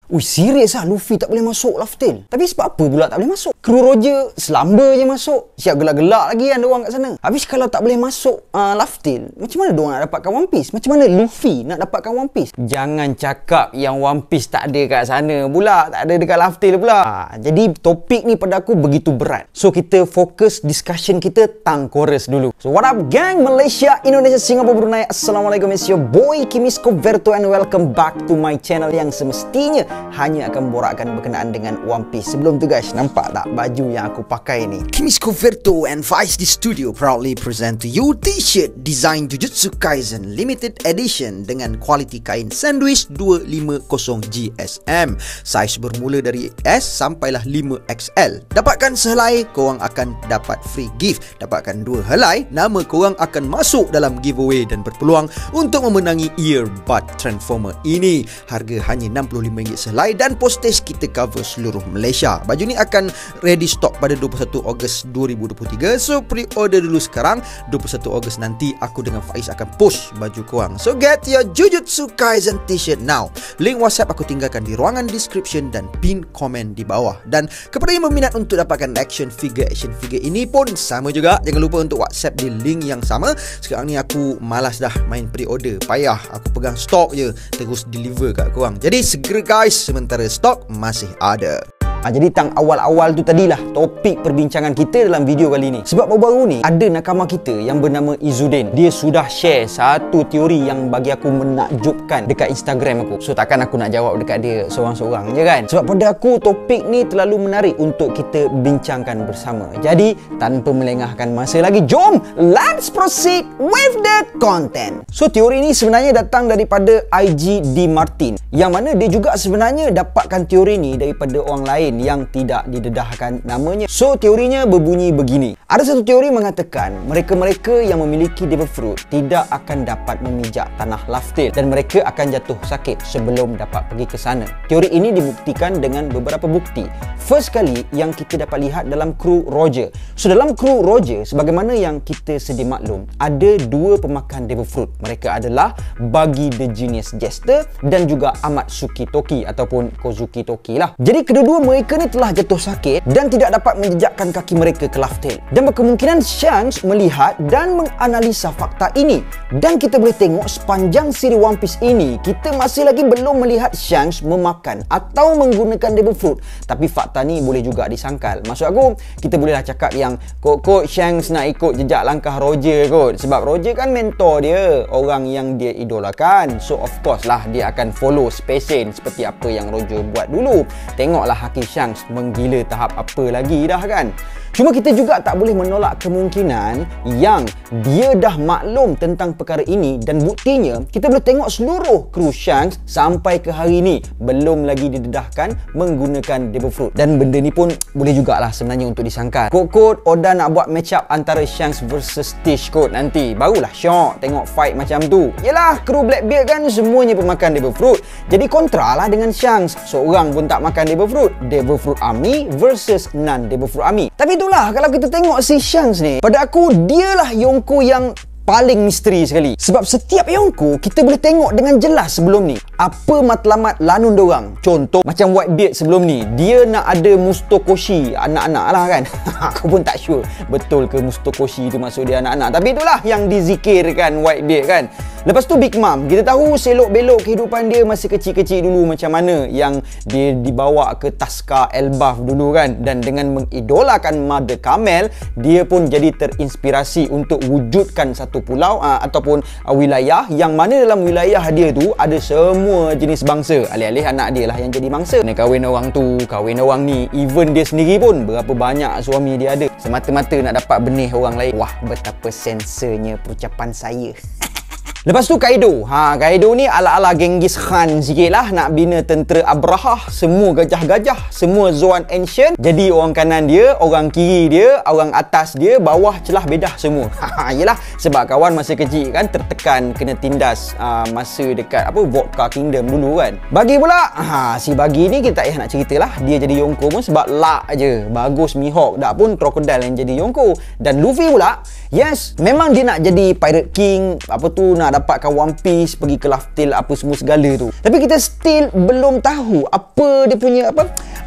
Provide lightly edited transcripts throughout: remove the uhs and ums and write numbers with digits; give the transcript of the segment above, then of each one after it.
Ui, serius lah Luffy tak boleh masuk Laugh Tale. Tapi sebab apa pula tak boleh masuk? Kru Roger selamba je masuk. Siap gelak-gelak lagi kan diorang kat sana. Habis kalau tak boleh masuk Laugh Tale, macam mana diorang nak dapatkan One Piece? Macam mana Luffy nak dapatkan One Piece? Jangan cakap yang One Piece tak ada kat sana pula, tak ada dekat Laugh Tale pula. Jadi topik ni pada aku begitu berat. So kita fokus discussion kita tang chorus dulu. So what up gang, Malaysia, Indonesia, Singapura, Brunei. Assalamualaikum, it's your boy Kimis Coverto and welcome back to my channel yang semestinya hanya akan memborakkan berkenaan dengan One Piece. Sebelum tu guys, nampak tak baju yang aku pakai ni? Kimis Coverto and Vice di Studio proudly present to you t-shirt design Jujutsu Kaisen limited edition dengan kualiti kain sandwich 250 GSM. Saiz bermula dari S sampailah 5XL. Dapatkan sehelai, korang akan dapat free gift. Dapatkan 2 helai, nama korang akan masuk dalam giveaway dan berpeluang untuk memenangi earbud transformer ini. Harga hanya RM65 sehelai dan postage kita cover seluruh Malaysia. Baju ni akan ready stock pada 21 Ogos 2023. So pre-order dulu sekarang. 21 Ogos nanti aku dengan Faiz akan post baju korang. So get your Jujutsu Kaisen t-shirt now. Link WhatsApp aku tinggalkan di ruangan description dan pin komen di bawah. Dan kepada yang berminat untuk dapatkan action figure ini pun sama juga. Jangan lupa untuk WhatsApp di link yang sama. Sekarang ni aku malas dah main pre-order. Payah aku pegang stok je, terus deliver kat korang. Jadi segera guys, sementara stok masih ada. Jadi tang awal-awal tu tadilah topik perbincangan kita dalam video kali ni. Sebab baru-baru ni ada nakama kita yang bernama Izzuddin. Dia sudah share satu teori yang bagi aku menakjubkan dekat Instagram aku. So takkan aku nak jawab dekat dia seorang-seorang je kan. Sebab pada aku topik ni terlalu menarik untuk kita bincangkan bersama. Jadi tanpa melengahkan masa lagi, jom let's proceed with the content. So teori ni sebenarnya datang daripada IG D Martin, yang mana dia juga sebenarnya dapatkan teori ni daripada orang lain yang tidak didedahkan namanya. So teorinya berbunyi begini. Ada satu teori mengatakan mereka-mereka yang memiliki Devil Fruit tidak akan dapat memijak tanah Laugh Tale dan mereka akan jatuh sakit sebelum dapat pergi ke sana. Teori ini dibuktikan dengan beberapa bukti. First kali yang kita dapat lihat dalam kru Roger. So dalam kru Roger, sebagaimana yang kita sedia maklum, ada 2 pemakan Devil Fruit. Mereka adalah Buggy the Genius Jester dan juga Amatsuki Toki ataupun Kozuki Toki lah. Jadi kedua-dua mereka ni telah jatuh sakit dan tidak dapat menjejakkan kaki mereka ke Laugh Tale. Dan berkemungkinan Shanks melihat dan menganalisa fakta ini. Dan kita boleh tengok sepanjang siri One Piece ini, kita masih lagi belum melihat Shanks memakan atau menggunakan Devil Fruit. Tapi fakta ni boleh juga disangkal. Maksud aku, kita bolehlah cakap yang kot Shanks nak ikut jejak langkah Roger kot. Sebab Roger kan mentor dia, orang yang dia idolakan. So of course lah dia akan follow spesen seperti apa yang Roger buat dulu. Tengoklah Haki Shanks menggila tahap apa lagi dah kan. Cuma kita juga tak boleh menolak kemungkinan yang dia dah maklum tentang perkara ini dan buktinya kita boleh tengok seluruh kru Shanks sampai ke hari ini belum lagi didedahkan menggunakan Devil Fruit. Dan benda ni pun boleh jugalah sebenarnya untuk disangkal. Kot Oda nak buat match up antara Shanks versus Stitch kot nanti. Barulah syok tengok fight macam tu. Yelah, kru Blackbeard kan semuanya pemakan Devil Fruit. Jadi kontra lah dengan Shanks. Seorang pun tak makan Devil Fruit. Devil Fruit Army versus non-Devil Fruit Army. Tapi itulah, kalau kita tengok si Shanks ni, pada aku dialah Yonko yang paling misteri sekali. Sebab setiap Yonko kita boleh tengok dengan jelas sebelum ni apa matlamat lanun dorang. Contoh macam Whitebeard sebelum ni, dia nak ada Mustokoshi anak-anak lah kan. Aku pun tak sure betul ke Mustokoshi itu maksud dia anak-anak. Tapi itulah yang dizikirkan Whitebeard kan. Lepas tu Big Mom, kita tahu selok-belok kehidupan dia masa kecil-kecil dulu macam mana, yang dia dibawa ke Taska Elbaf dulu kan. Dan dengan mengidolakan Mother Camel, dia pun jadi terinspirasi untuk wujudkan satu pulau ataupun wilayah yang mana dalam wilayah dia tu ada semua jenis bangsa. Alih-alih anak dia lah yang jadi bangsa. Dia kahwin orang tu, kahwin orang ni. Even dia sendiri pun berapa banyak suami dia ada, semata-mata nak dapat benih orang lain. Wah, betapa sensornya perucapan saya. Lepas tu Kaido. Kaido ni ala-ala Genghis Khan sikit lah. Nak bina tentera Abrahah. Semua gajah-gajah, semua Zoan Ancient. Jadi orang kanan dia, orang kiri dia, orang atas dia, bawah celah bedah semua. Yelah, sebab kawan masa kecil kan tertekan, kena tindas masa dekat Vodka Kingdom dulu kan. Bagi pula, si Bagi ni kita tak payah nak cerita lah. Dia jadi Yonko pun sebab luck je. Bagus Mihawk, tak pun Crocodile yang jadi Yonko. Dan Luffy pula, yes, memang dia nak jadi Pirate King, nak dapatkan One Piece, pergi ke Laftel, apa semua segala tu. Tapi kita still belum tahu apa dia punya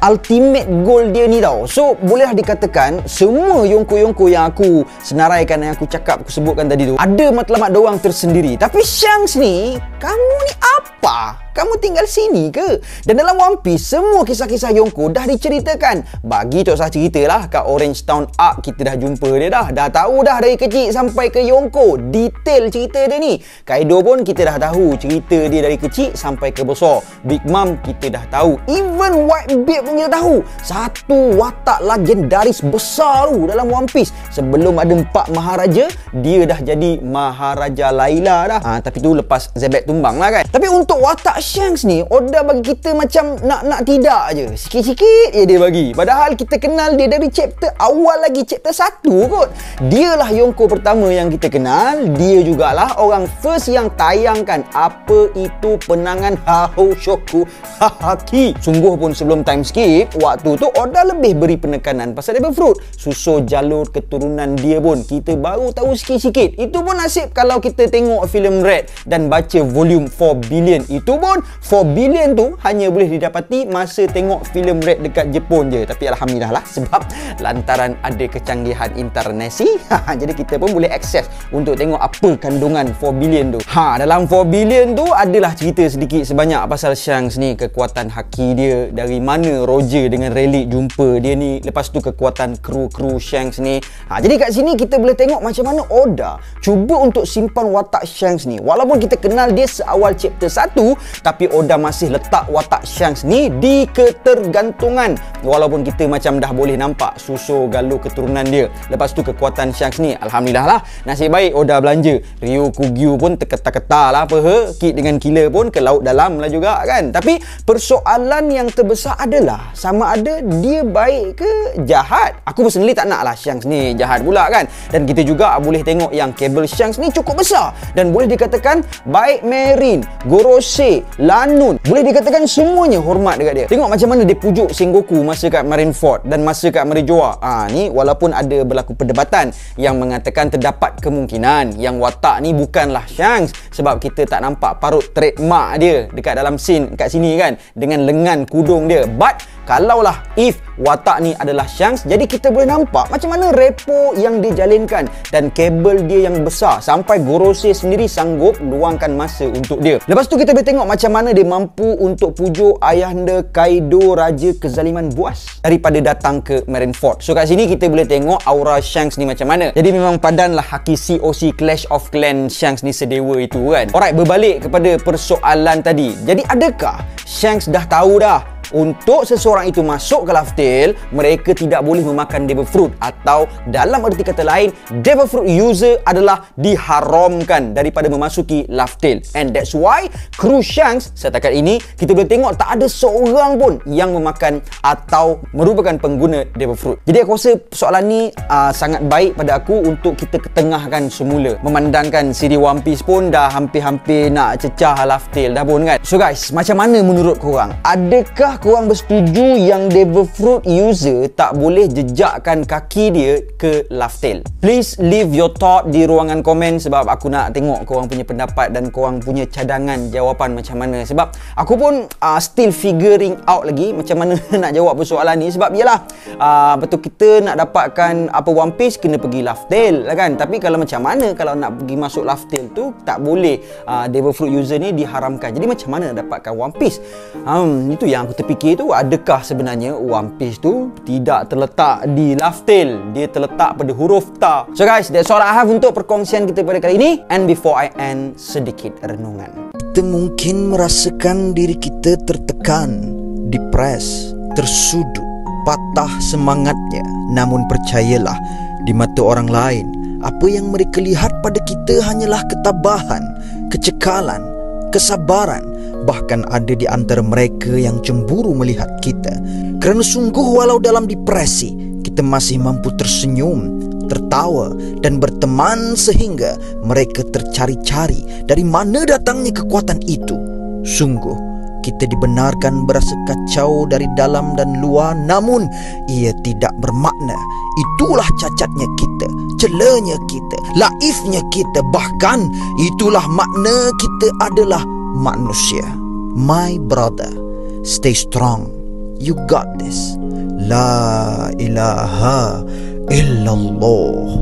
ultimate goal dia ni tau. So bolehlah dikatakan semua Yonko-Yonko yang aku senaraikan, yang aku cakap, aku sebutkan tadi tu, ada matlamat diorang tersendiri. Tapi Shanks ni, kamu ni apa? Kamu tinggal sini ke? Dan dalam One Piece, semua kisah-kisah Yonko dah diceritakan. Bagi tak usah cerita lah, kat Orange Town Arc kita dah jumpa dia dah. Dah tahu dah dari kecil sampai ke Yonko. Detail cerita dia ni. Kaido pun kita dah tahu cerita dia dari kecil sampai ke besar. Big Mom kita dah tahu. Even Whitebeard pun kita tahu. Satu watak legendaris besar tu dalam One Piece. Sebelum ada 4 Maharaja, dia dah jadi Maharaja Layla dah. Tapi tu lepas Zebek tumbang lah kan. Tapi untuk watak Shanks ni, Oda bagi kita macam nak tidak je. Sikit-sikit je dia bagi. Padahal kita kenal dia dari chapter awal lagi, chapter 1 kot. Dialah Yonko pertama yang kita kenal. Dia jugalah orang first yang tayangkan apa itu penangan Hahou-Shoku Haki. Sungguh pun sebelum time skip, waktu tu Oda lebih beri penekanan pasal Devil Fruit. Susul jalur keturunan dia pun kita baru tahu sikit-sikit. Itu pun nasib kalau kita tengok filem Red dan baca volume 4 billion. Itu pun 4 billion tu hanya boleh didapati masa tengok filem Red dekat Jepun je. Tapi alhamdulillah lah, sebab lantaran ada kecanggihan internesi, jadi kita pun boleh akses untuk tengok apa kandungan 4 billion tu. Dalam 4 billion tu adalah cerita sedikit sebanyak pasal Shanks ni, kekuatan haki dia, dari mana Roger dengan Relic jumpa dia ni, lepas tu kekuatan kru Shanks ni. Jadi kat sini kita boleh tengok macam mana Oda cuba untuk simpan watak Shanks ni. Walaupun kita kenal dia seawal chapter 1, tapi Oda masih letak watak Shanks ni di ketergantungan. Walaupun kita macam dah boleh nampak susu galur keturunan dia. Lepas tu kekuatan Shanks ni, alhamdulillah lah, nasib baik Oda belanja. Ryukugyu pun terketar-ketar lah apa, Kid dengan Killer pun ke laut dalam lah juga kan. Tapi persoalan yang terbesar adalah sama ada dia baik ke jahat. Aku personally tak nak lah Shanks ni jahat pula kan. Dan kita juga boleh tengok yang kabel Shanks ni cukup besar. Dan boleh dikatakan baik Marine, Gorosei, Lanun, boleh dikatakan semuanya hormat dekat dia. Tengok macam mana dia pujuk Sengoku masa kat Marineford dan masa kat Marijoa. Ni walaupun ada berlaku perdebatan yang mengatakan terdapat kemungkinan yang watak ni bukanlah Shanks, sebab kita tak nampak parut trademark dia dekat dalam scene kat sini kan, dengan lengan kudung dia. But kalaulah if watak ni adalah Shanks, jadi kita boleh nampak macam mana repo yang dia jalinkan dan kabel dia yang besar sampai Gorosei sendiri sanggup luangkan masa untuk dia. Lepas tu kita boleh tengok macam mana dia mampu untuk pujuk ayahanda Kaido, Raja Kezaliman Buas, daripada datang ke Marineford. So kat sini kita boleh tengok aura Shanks ni macam mana. Jadi memang padanlah haki COC Clash of Clans Shanks ni sedewa itu kan. Alright, berbalik kepada persoalan tadi. Jadi adakah Shanks dah tahu dah untuk seseorang itu masuk ke Laftel, mereka tidak boleh memakan Devil Fruit, atau dalam erti kata lain, Devil Fruit user adalah diharamkan daripada memasuki Laftel. And that's why kru Shanks setakat ini kita boleh tengok tak ada seorang pun yang memakan atau merupakan pengguna Devil Fruit. Jadi aku rasa soalan ni sangat baik pada aku untuk kita ketengahkan semula, memandangkan siri One Piece pun dah hampir-hampir nak cecah Laftel dah pun kan. So guys, macam mana menurut korang? Adakah korang bersetuju yang Devil Fruit user tak boleh jejakkan kaki dia ke Laftel? Please leave your thought di ruangan komen, sebab aku nak tengok korang punya pendapat dan korang punya cadangan jawapan macam mana. Sebab aku pun still figuring out lagi macam mana nak jawab persoalan ni. Sebab yelah, betul kita nak dapatkan apa One Piece kena pergi Laftel lah kan. Tapi kalau macam mana kalau nak pergi masuk Laftel tu tak boleh, Devil Fruit user ni diharamkan. Jadi macam mana nak dapatkan One Piece? Itu yang aku fikir tu, adakah sebenarnya One Piece tu tidak terletak di Laftel, dia terletak pada huruf Ta. So guys, that's all I have untuk perkongsian kita pada kali ini. And before I end, sedikit renungan. Kita mungkin merasakan diri kita tertekan, depres, tersudut, patah semangatnya. Namun percayalah, di mata orang lain, apa yang mereka lihat pada kita hanyalah ketabahan, kecekalan, kesabaran. Bahkan ada di antara mereka yang cemburu melihat kita. Kerana sungguh walau dalam depresi, kita masih mampu tersenyum, tertawa dan berteman, sehingga mereka tercari-cari dari mana datangnya kekuatan itu. Sungguh Kita dibenarkan berasa kacau dari dalam dan luar, namun ia tidak bermakna itulah cacatnya kita, celanya kita, laifnya kita. Bahkan itulah makna kita adalah manusia. My brother, stay strong. You got this. La ilaha illallah.